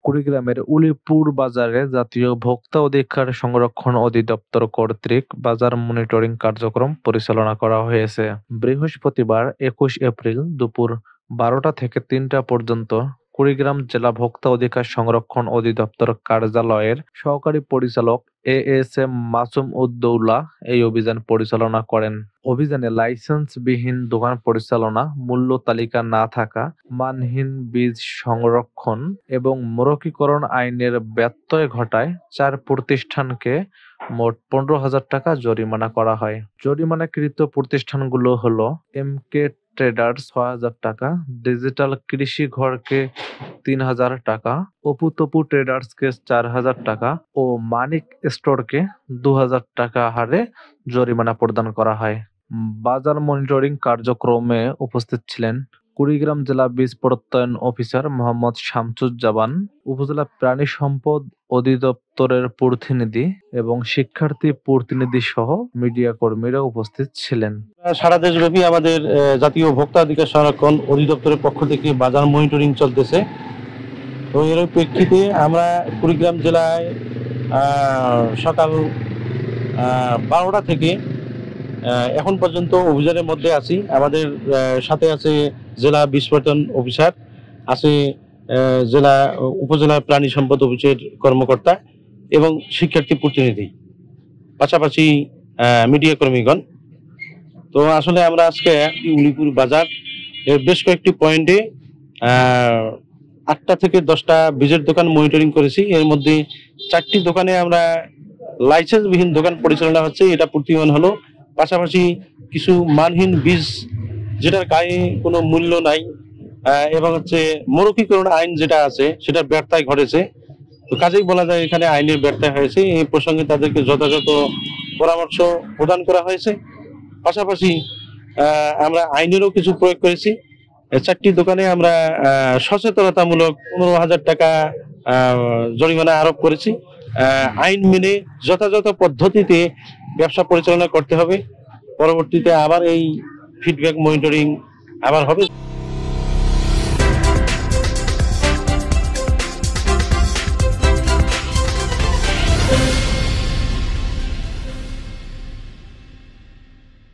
কুড়িগ্রামের উলিপুর বাজারে জাতীয় ভোক্তা অধিকার সংরক্ষণ অধিদপ্তর কর্তৃক বাজার মনিটরিং কার্যক্রম পরিচালনা করা হয়েছে। বৃহস্পতিবার ২১ এপ্রিল দুপুর ১২টা থেকে ৩টা পর্যন্ত কুড়িগ্রাম জেলা ভোক্তা অধিকার সংরক্ষণ অধিদপ্তর কার্যালয়ের সহকারী পরিচালক এএসএম মাসুম উদ-দৌলা এই অভিযান পরিচালনা করেন। অভিযানে লাইসেন্সবিহীন দোকান পরিচালনা, মূল্য তালিকা না থাকা, মানহীন বীজ সংরক্ষণ এবং মোড়কীকরণ আইনের ব্যত্যয় ঘটায় ৪ প্রতিষ্ঠানকে মোট ১৫,০০০ টাকা জরিমানা করা হয়। জরিমানাকৃত প্রতিষ্ঠানগুলো হলো এমকে ট্রেডার্স ৬,০০০ টাকা, ডিজিটাল কৃষি ঘরকে ৩,০০০ টাকা, অপু তপু ট্রেডার্সকে ৪,০০০ টাকা ও মানিক স্টোরকে ২,০০০ টাকা হারে জরিমানা প্রদান করা হয়। বাজার মনিটরিং কার্যক্রমে উপস্থিত ছিলেন কুড়িগ্রাম জেলা বীজ প্রত্যয়ন অফিসার মোহাম্মদ শামসুজ্জামান, উপজেলা প্রাণী সম্পদ অধিদপ্তরের প্রতিনিধি এবং শিক্ষার্থী প্রতিনিধি সহ মিডিয়া কর্মীরা উপস্থিত ছিলেন। সারা দেশব্যাপী আমাদের জাতীয় ভোক্তা অধিকার সংরক্ষণ অধিদপ্তরের পক্ষ থেকে বাজার মনিটরিং চলতেছে। তো এর প্রেক্ষিতে আমরা কুড়িগ্রাম জেলায় সকাল ১২টা থেকে এখন পর্যন্ত অভিযানের মধ্যে আছি। আমাদের সাথে আছে জেলা বীজ প্রত্যয়ন অফিসার, আছে জেলা উপজেলা প্রাণী সম্পদ অফিসের কর্মকর্তা এবং শিক্ষার্থী প্রতিনিধি, পাশাপাশি মিডিয়া কর্মীগণ। তো আসলে আমরা আজকে উলিপুর বাজার এর বেশ কয়েকটি পয়েন্টে ৮টা থেকে ১০টা বীজের দোকান মনিটরিং করেছি। এর মধ্যে ৪টি দোকানে আমরা লাইসেন্সবিহীন দোকান পরিচালনা হচ্ছে, এটা প্রতিমান হলো। পাশাপাশি কিছু মানহীন বীজ যেটার গায়ে কোনো মূল্য নাই এবং মোড়কীকরণ আইন যেটা আছে সেটার ব্যর্থতা ঘটেছে। তো কাজেই বলা যায় এখানে আইনের ব্যর্থতা হয়েছে। এই প্রসঙ্গে তাদেরকে যথাযথ পরামর্শ প্রদান করা হয়েছে। পাশাপাশি আমরা আইনেরও কিছু প্রয়োগ করেছি। ৪টি দোকানে আমরা সচেতনতামূলক ১৫,০০০ টাকা জরিমানা আরোপ করেছি। আইন মেনে যথাযথ পদ্ধতিতে ব্যবসা পরিচালনা করতে হবে। পরবর্তীতে আবার এই ফিডব্যাক মনিটরিং আবার হবে।